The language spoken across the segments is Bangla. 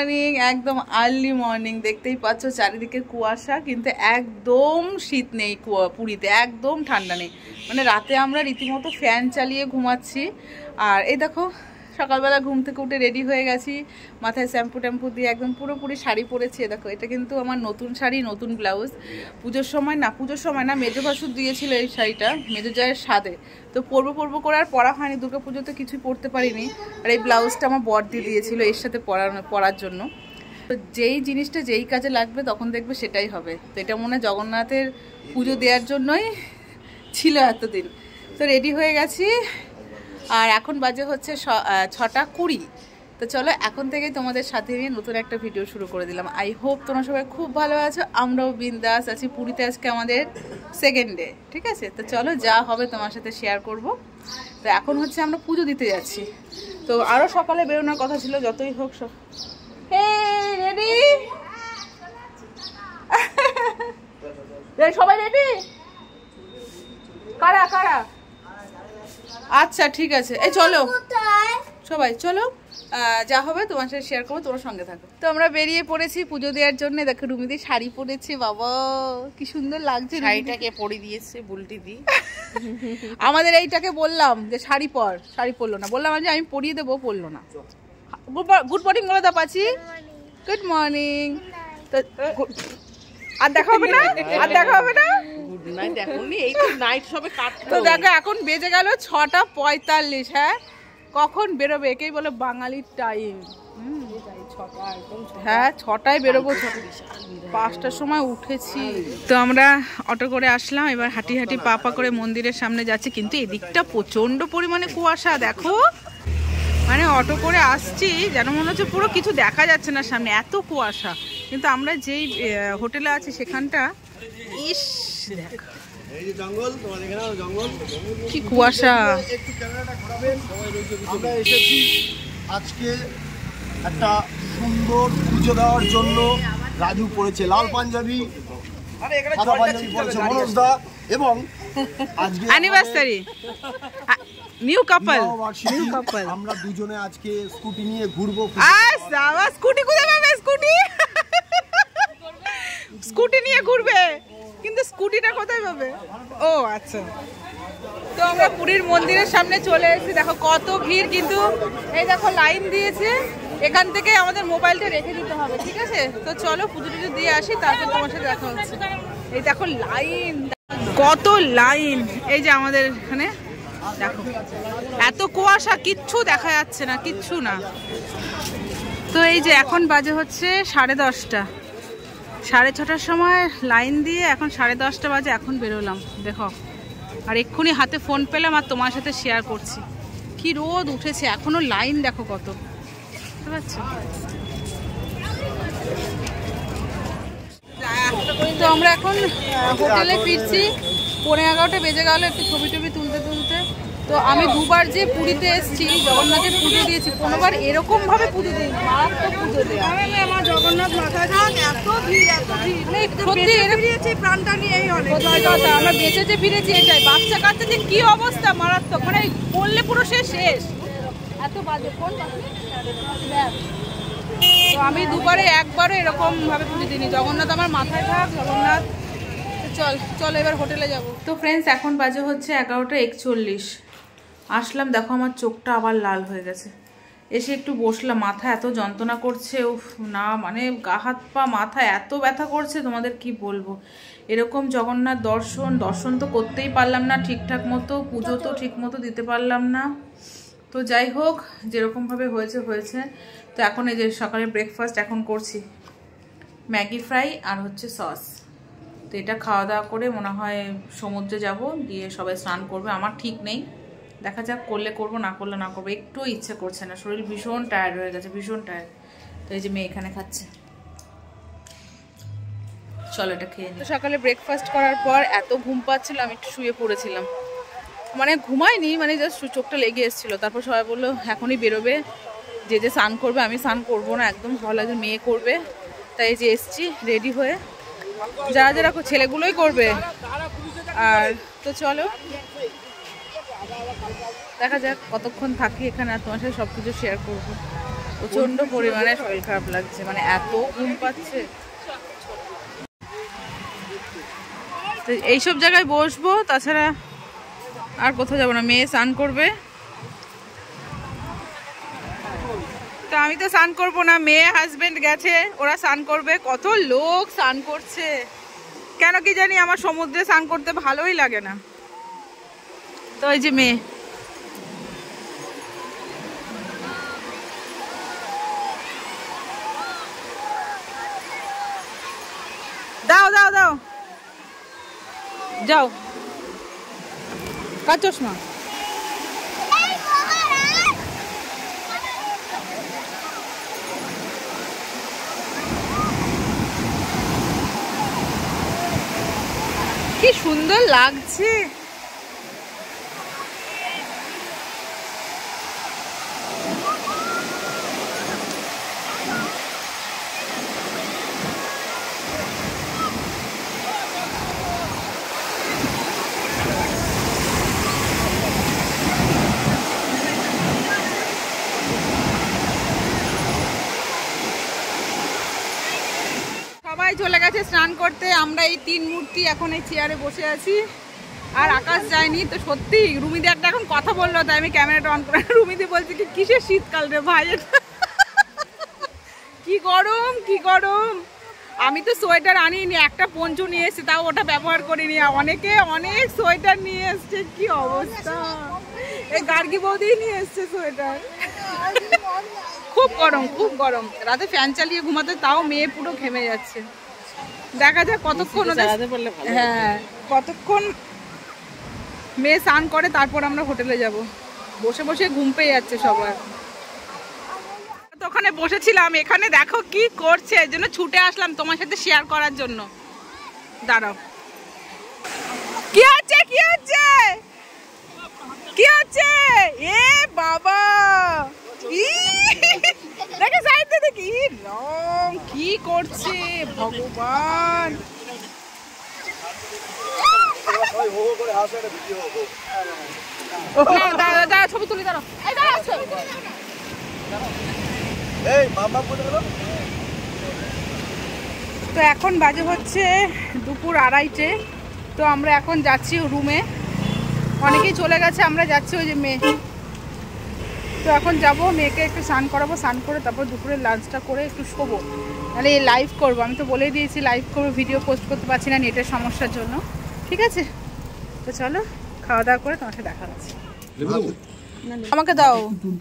মর্নিং, একদম আর্লি মর্নিং। দেখতেই পাচ্ছ চারিদিকে কুয়াশা, কিন্তু একদম শীত নেই পুরীতে, একদম ঠান্ডা নেই। মানে রাতে আমরা রীতিমতো ফ্যান চালিয়ে ঘুমাচ্ছি। আর এই দেখো সকালবেলা ঘুম থেকে উঠে রেডি হয়ে গেছি, মাথায় শ্যাম্পু ট্যাম্পু দিয়ে একদম পুরোপুরি শাড়ি পরেছি। দেখো এটা কিন্তু আমার নতুন শাড়ি, নতুন ব্লাউজ। পুজোর সময় না মেজো ভাসুর দিয়েছিল এই শাড়িটা, মেজো জায়ের স্বাদে। তো পরবো করে আর পরা হয়নি, দুর্গা পুজোতে কিছুই পরতে পারিনি। আর এই ব্লাউজটা আমার বর দিয়ে দিয়েছিল এর সাথে পরার জন্য। তো যেই জিনিসটা যেই কাজে লাগবে তখন দেখবে সেটাই হবে। তো এটা মনে হয় জগন্নাথের পুজো দেওয়ার জন্যই ছিল এতদিন। তো রেডি হয়ে গেছি, আর এখন বাজে হচ্ছে 6:20। তো চলো এখন থেকেই তোমাদের সাথে নিয়ে নতুন একটা ভিডিও শুরু করে দিলাম। আই হোপ তোমরা সবাই খুব ভালো আছো, আমরাও বিন্দাস আছি। পুরীতে আজকে আমাদের সেকেন্ড ডে, ঠিক আছে? তো চলো যা হবে তোমার সাথে শেয়ার করব। তো এখন হচ্ছে আমরা পুজো দিতে যাচ্ছি। তো আরও সকালে বেরোনোর কথা ছিল, যতই হোক রেডি সবাই রেডি? কারা কারা? আচ্ছা ঠিক আছে, এই চলো সবাই চলো, যা হবে তোমার সাথে শেয়ার করবো, তোমার সঙ্গে থাকো। তো আমরা বেরিয়ে পড়েছি পুজো দেওয়ার জন্য। দেখো রুমিদি শাড়ি পরেছে, বাবা কি সুন্দর লাগছে। শাড়িটাকে পরে দিয়েছে বুলটি দি। আমাদের এইটাকে বললাম যে শাড়ি পর, শাড়ি পরলো না। বললাম যে আমি পরিয়ে দেবো, পরলো না। গুড মর্নিং বলে দাও পাচ্ছি। Good morning. তো আর দেখা হবে না, আর দেখা হবে না। তো দেখো এখন বেজে গেল 6:45। হ্যাঁ কখন বেরোবে একেই বলে বাঙালির টাইম। হ্যাঁ 6টায় বেরোবো, 5টার সময় উঠেছি। তো আমরা অটো করে আসলাম, এবার হাঁটি হাঁটি পা পা করে মন্দিরের সামনে যাচ্ছি। কিন্তু এদিকটা প্রচন্ড পরিমাণে কুয়াশা, দেখো মানে অটো করে আসছি যেন মনে হচ্ছে পুরো কিছু দেখা যাচ্ছে না সামনে, এত কুয়াশা। কিন্তু আমরা যেই হোটেলে আছি সেখানটা ইস কি কুয়াশা। আমরা এসেছি আজকে একটা সুন্দর পুজো দেওয়ার জন্য। রাজু পড়েছে লাল পাঞ্জাবি, সাদা পাঞ্জাবি পড়েছে মনোজদা, এবং আজকে অ্যানিভার্সারি নিউ কাপল। আমরা দুজনে আজকে স্কুটি নিয়ে ঘুরবো। স্কুটি কোথায় পাবে? স্কুটি নিয়ে ঘুরবে, কিন্তু স্কুটিটা কোথায় পাবে? ও আচ্ছা। তো আমরা পুরীর মন্দিরের সামনে চলে এসেছি, দেখো কত ভিড়। কিন্তু এই দেখো লাইন দিয়েছে, এখান থেকে আমাদের মোবাইলটা রেখে দিতে হবে, ঠিক আছে? তো চলো পুজো টুজো দিয়ে আসি, তারপর তোমার সাথে দেখা হচ্ছে। এই দেখো লাইন, কত লাইন। এই যে আমাদের এখানে দেখো এত কুয়াশা, কিচ্ছু দেখা যাচ্ছে না, কিচ্ছু না। তো এই যে এখন বাজে হচ্ছে 10:30, 6:30টার সময় লাইন দিয়ে এখন 10:30 বাজে, এখন বেরোলাম দেখো। আর এক্ষুনি হাতে ফোন পেলাম আর তোমার সাথে শেয়ার করছি। কি রোদ উঠেছে, এখনো লাইন দেখো কত, বুঝতে পারছো? তো আমরা এখন হোটেলে ফিরছি, 11:15 বেজে গেল। একটু ছবি টবি তুলতে তুলতে। তো আমি দুবার যে পুরীতে এসেছি, জগন্নাথের পুজো দিয়েছি, কোনোবার এরকম ভাবে পুজো দিই, মারাত্মক পুজো দেওয়া। আমার জগন্নাথ মাথায় এত ভিড়, এত ভিড়, সত্যি ফিরেছি প্রাণটা নিয়েই অনেক কথা। আমরা বেঁচে যে ফিরেছি এটাই। বাচ্চা কাচ্চা যে কি অবস্থা, মারাত্মক, মানে বললে পুরো শেষ। এত বাজে ফোন। তো আমি দুবারে একবারও এরকম ভাবে পুজো দিইনি। জগন্নাথ আমার মাথায় থাক, জগন্নাথ। চলো এবার হোটেলে যাব। তো ফ্রেন্ডস এখন বাজে হচ্ছে 11:41। আসলাম, দেখো আমার চোখটা আবার লাল হয়ে গেছে। এসে একটু বসলাম, মাথা এত যন্ত্রণা করছে, উফ না, মানে গা হাত পা মাথা এত ব্যথা করছে তোমাদের কি বলবো। এরকম জগন্নাথ দর্শন তো করতেই পারলাম না ঠিকঠাক মতো, পুজো তো ঠিক মতো দিতে পারলাম না। তো যাই হোক, যেরকমভাবে হয়েছে হয়েছে। তো এখন এই যে সকালে ব্রেকফাস্ট এখন করছি, ম্যাগি ফ্রাই আর হচ্ছে সস। তো এটা খাওয়া দাওয়া করে মনে হয় সমুদ্রে যাব, গিয়ে সবাই স্নান করবে। আমার ঠিক নেই, দেখা যাক, করলে করবো, না করলে না করবো। একটু ইচ্ছে করছে না, শরীর ভীষণ টায়ার্ড হয়ে গেছে, ভীষণ টায়ার্ড। তো এই যে মেয়ে এখানে খাচ্ছে, চলো এটা খেয়ে নিই। সকালে ব্রেকফাস্ট করার পর এত ঘুম পাচ্ছিল, আমি একটু শুয়ে পড়েছিলাম। মানে ঘুমাইনি, মানে জাস্ট চোখটা লেগে এসেছিলো। তারপর সবাই বললো এখনই বেরোবে, যে যে স্নান করবে। আমি স্নান করবো না, একদম ভালো লাগে, মেয়ে করবে। তাই যে এসছি রেডি হয়ে, যারা যারা ছেলেগুলোই করবে। আর তো চলো দেখা যাক কতক্ষণ থাকি এখানে, আর তোমার সাথে সব কিছু শেয়ার করবো। প্রচন্ড পরিমাণে শরীর খারাপ লাগছে, মানে এত ঘুম পাচ্ছে। তো এইসব জায়গায় বসবো, তাছাড়া আর কোথাও যাবো না। মেয়ে স্নান করবে, তো আমি তো স্নান করবো না, মেয়ে হাজবেন্ড গেছে, ওরা স্নান করবে। কত লোক স্নান করছে, কেন কি জানি আমার সমুদ্রে স্নান করতে ভালোই লাগে না। তো এই যে মেয়ে, দাও দাও দাও, যাও কার চশমা। কি সুন্দর লাগছে। সবাই চলে গেছে স্নান করতে, আমরা এই 3 মূর্তি এখন এই চেয়ারে বসে আছি। আর আকাশ যায়নি তো। সত্যি রুমিদি একটা এখন কথা বললো, তাই আমি ক্যামেরাটা অন করে, রুমিদি বলছে কি কিসের শীতকাল রে ভাই, কি গরম কি গরম। আমি তো সোয়েটার আনিনি, একটা পঞ্চু নিয়ে এসেছি, তাও ওটা ব্যবহার করিনি। অনেকে অনেক সোয়েটার নিয়ে এসছে, কি অবস্থা। এই গার্গী বৌদি নিয়ে এসছে সোয়েটার। খুব গরম খুব গরম, রাতে ফ্যান চালিয়ে ঘুমাতে, তাও মেয়ে পুরো ঘেমে যাচ্ছে। দেখা যাক কতক্ষণ, হ্যাঁ কতক্ষণ মেয়ে স্নান করে, তারপর আমরা হোটেলে যাব। বসে বসে ঘুম পেয়ে যাচ্ছে সবার। তো ওখানে বসেছিলাম, এখানে দেখো কি করছে, এই জন্য ছুটে আসলাম তোমার সাথে শেয়ার করার জন্য। দাঁড়াও, কি হচ্ছে কি হচ্ছে কি হচ্ছে? এ বাবা, দেখে সাইডে দেখি রং কি করছে ভগবান। ছবি তুলি, দাঁড়াও। তো এখন বাজে হচ্ছে দুপুর 2:30। তো আমরা এখন যাচ্ছি রুমে, অনেকেই চলে গেছে, আমরা যাচ্ছি ওই যে মেয়ে। তো এখন যাব, মেয়েকে একটু স্নান করাবো, স্নান করে তারপর দুপুরে লাঞ্চটা করে একটু শোবো। তাহলে এই লাইভ করবো, আমি তো বলেই দিয়েছি লাইভ করবো, ভিডিও পোস্ট করতে পারছি না নেটের সমস্যার জন্য। ঠিক আছে, তো চলো খাওয়া দাওয়া করে তোমার সাথে দেখা হচ্ছে। আমাকে দাও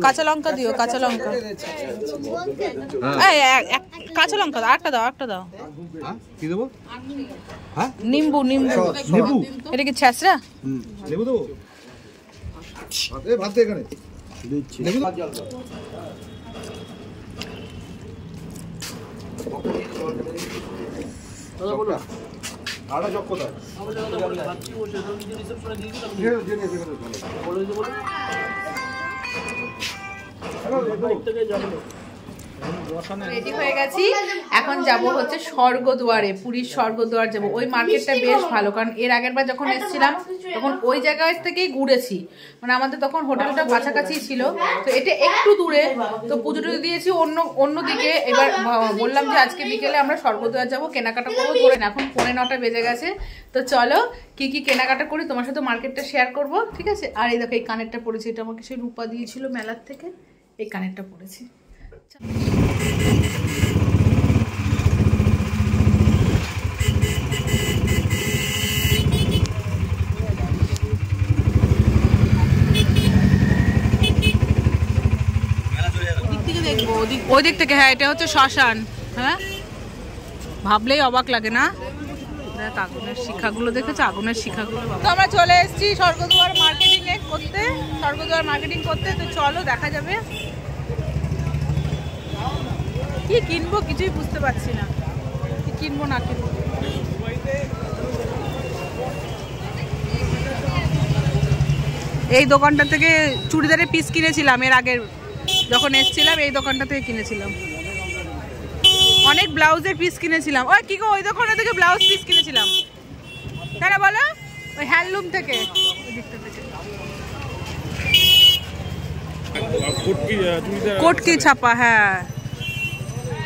কাঁচা লঙ্কা, দিও কাঁচা লঙ্কা, কাঁচা লঙ্কা দাও, একটা দাও, একটা দাও। কি দেবো? নিম্বু নিম্বু। এটা কি ছ্যাঁচড়া? লেবু দেবো? ভাত দে এখানে। রেডি হয়ে গেছি, এখন যাব হচ্ছে স্বর্গদুয়ারে, পুরীর স্বর্গদুয়ার যাব। ওই মার্কেটটা বেশ ভালো, কারণ এর আগের বার যখন এসেছিলাম তখন ওই জায়গায় থেকেই ঘুরেছি, মানে আমাদের তখন হোটেলটা কাছাকাছি ছিল। তো এটা একটু দূরে, তো পুজো টুজো দিয়েছি অন্যদিকে। এবার বললাম যে আজকে বিকেলে আমরা স্বর্গদুয়ার যাবো, কেনাকাটা করবো। ধরেন এখন 9:15 বেজে গেছে। তো চলো কি কি কেনাকাটা করি তোমার সাথে মার্কেটটা শেয়ার করবো, ঠিক আছে? আর এই দেখো এই কানেরটা পরেছি, এটা আমাকে সেই রূপা দিয়েছিল মেলার থেকে, এই কানেরটা পরেছি। ওই দিক থেকে, হ্যাঁ এটা হচ্ছে শ্মশান। হ্যাঁ ভাবলেই অবাক লাগে না, আগুনের শিখাগুলো দেখেছো, আগুনের শিখাগুলো। তো আমরা চলে এসেছি স্বর্গদুয়ার মার্কেটিং করতে, স্বর্গদুয়ার মার্কেটিং করতে। তো চলো দেখা যাবে কি কিনবো, কিছুই বুঝতে পারছি না কি কিনবো না কিনবো। এই দোকানটা থেকে চুড়িদারের পিস কিনেছিলাম এর আগের যখন এসেছিলাম, এই দোকানটা থেকে কিনেছিলাম। অনেক ব্লাউজের পিস কিনেছিলাম। ওই কি গো, ওই দোকানে থেকে ব্লাউজ পিস কিনেছিলাম, তাই না বলো? ওই হ্যান্ডলুম থেকে, ওই দিকটা থেকে। কোটকি ছাপা, হ্যাঁ।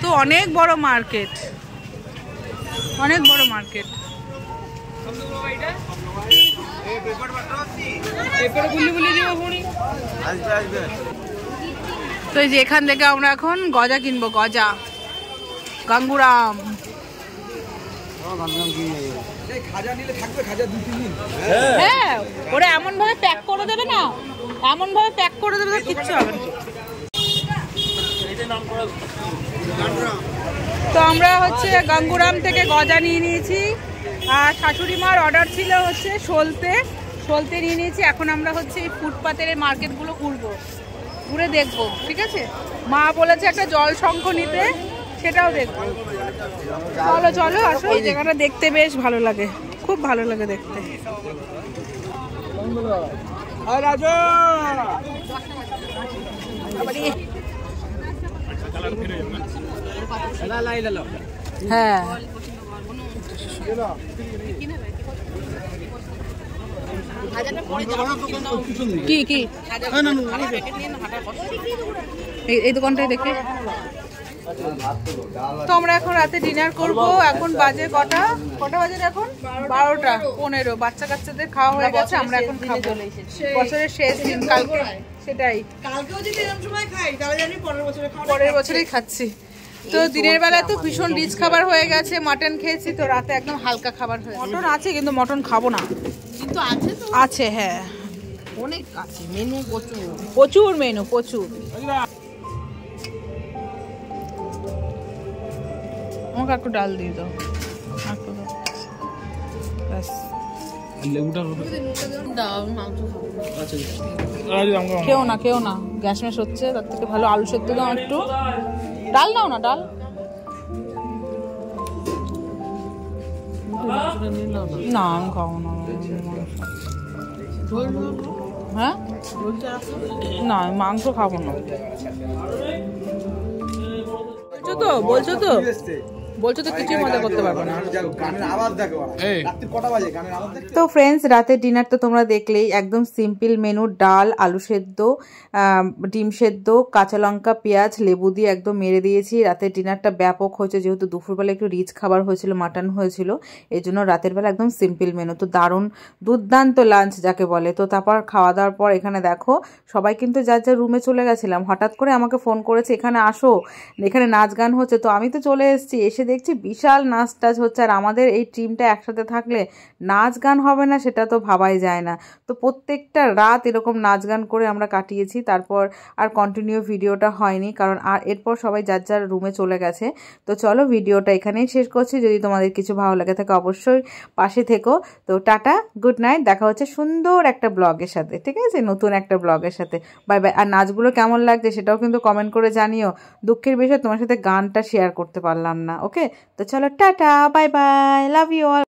তো অনেক বড় মার্কেট, অনেক বড় মার্কেট। তো এই যে এখান থেকে আমরা এখন গজা কিনবো, গজা গাঙ্গুরাম। হ্যাঁ, ওরা এমন ভাবে প্যাক করে দেবে না, এমন ভাবে প্যাক করে দেবে না, কিচ্ছু হবে না। তো আমরা হচ্ছে গাঙ্গুরাম থেকে গজা নিয়ে নিয়েছি, আর শাশুড়ি মার অর্ডার ছিল হচ্ছে সলতে নিয়ে নিয়েছি। এখন আমরা হচ্ছে এই ফুটপাতের মার্কেটগুলো ঘুরে দেখবো, ঠিক আছে? মা বলেছে একটা জল শঙ্খ নিতে, সেটাও দেখবো। চলো চলো আসো, এই জায়গাটা দেখতে বেশ ভালো লাগে, খুব ভালো লাগে দেখতে। হ্যাঁ, কি কি এই দোকানটায় দেখে। তো আমরা এখন রাতে ডিনার করব। এখন বাজে কটা বাজে এখন? 12:15। বাচ্চা কাচ্চাদের খাওয়া হয়ে গেছে, আমরা এখন খাবো। বছরের শেষ দিন কালকে, সেটাই কালকেও যদি এরকম সময় খাই তাহলে জানি পরের বছরেই খাচ্ছি। তো দিনের বেলা তো ভীষণ রিচ খাবার হয়ে গেছে, মাটন খেয়েছি। তো রাতে একদম হালকা খাবার হয়েছে। মটন আছে কিন্তু মটন খাবো না, কিন্তু আছে তো, আছে হ্যাঁ, অনেক আছে মেনু, প্রচুর মেনু, প্রচুর। আমাকে একটু ডাল দিয়ে দাও, খেও না গ্যাস ম্যাস হচ্ছে, তার থেকে ভালো আলু সেদ্ধ দাও, একটু ডাল দাও না, ডাল না আমি খাবো না। হ্যাঁ না, আমি মাংস খাবো না। বলছো তো কিছু মজা করতে পারবো না। তো ফ্রেন্ডস, রাতের ডিনার তো তোমরা দেখলেই, একদম সিম্পল মেনু। ডাল, আলু সেদ্ধ, ডিম সেদ্ধ, কাঁচা লঙ্কা, পেঁয়াজ, লেবু দিয়ে একদম মেরে দিয়েছি। রাতের ডিনারটা ব্যাপক হয়েছে, যেহেতু দুপুরবেলা একটু রিচ খাবার হয়েছিল, মাটন হয়েছিল, এই জন্য রাতের বেলা একদম সিম্পল মেনু। তো দারুণ দুর্দান্ত লাঞ্চ যাকে বলে। তো তারপর খাওয়া দাওয়ার পর এখানে দেখো সবাই কিন্তু যার যার রুমে চলে গেছিলাম। হঠাৎ করে আমাকে ফোন করেছে, এখানে আসো, এখানে নাচ গান হচ্ছে। তো আমি তো চলে এসেছি, এসে দেখছি বিশাল নাচ টাচ হচ্ছে। আর আমাদের এই টিমটা একসাথে থাকলে নাচ গান হবে না সেটা তো ভাবাই যায় না। তো প্রত্যেকটা রাত এরকম নাচ গান করে আমরা কাটিয়েছি। তারপর আর কন্টিনিউ ভিডিওটা হয়নি, কারণ আর এরপর সবাই যার যার রুমে চলে গেছে। তো চলো ভিডিওটা এখানেই শেষ করছি। যদি তোমাদের কিছু ভালো লাগে থাকে অবশ্যই পাশে থেকো। তো টাটা, গুড নাইট, দেখা হচ্ছে সুন্দর একটা ব্লগের সাথে, ঠিক আছে? নতুন একটা ব্লগের সাথে। Bye bye. আর নাচগুলো কেমন লাগছে সেটাও কিন্তু কমেন্ট করে জানিও। দুঃখের বিষয় তোমার সাথে গানটা শেয়ার করতে পারলাম না। ওকে, তো চলো tata, bye bye, love you all.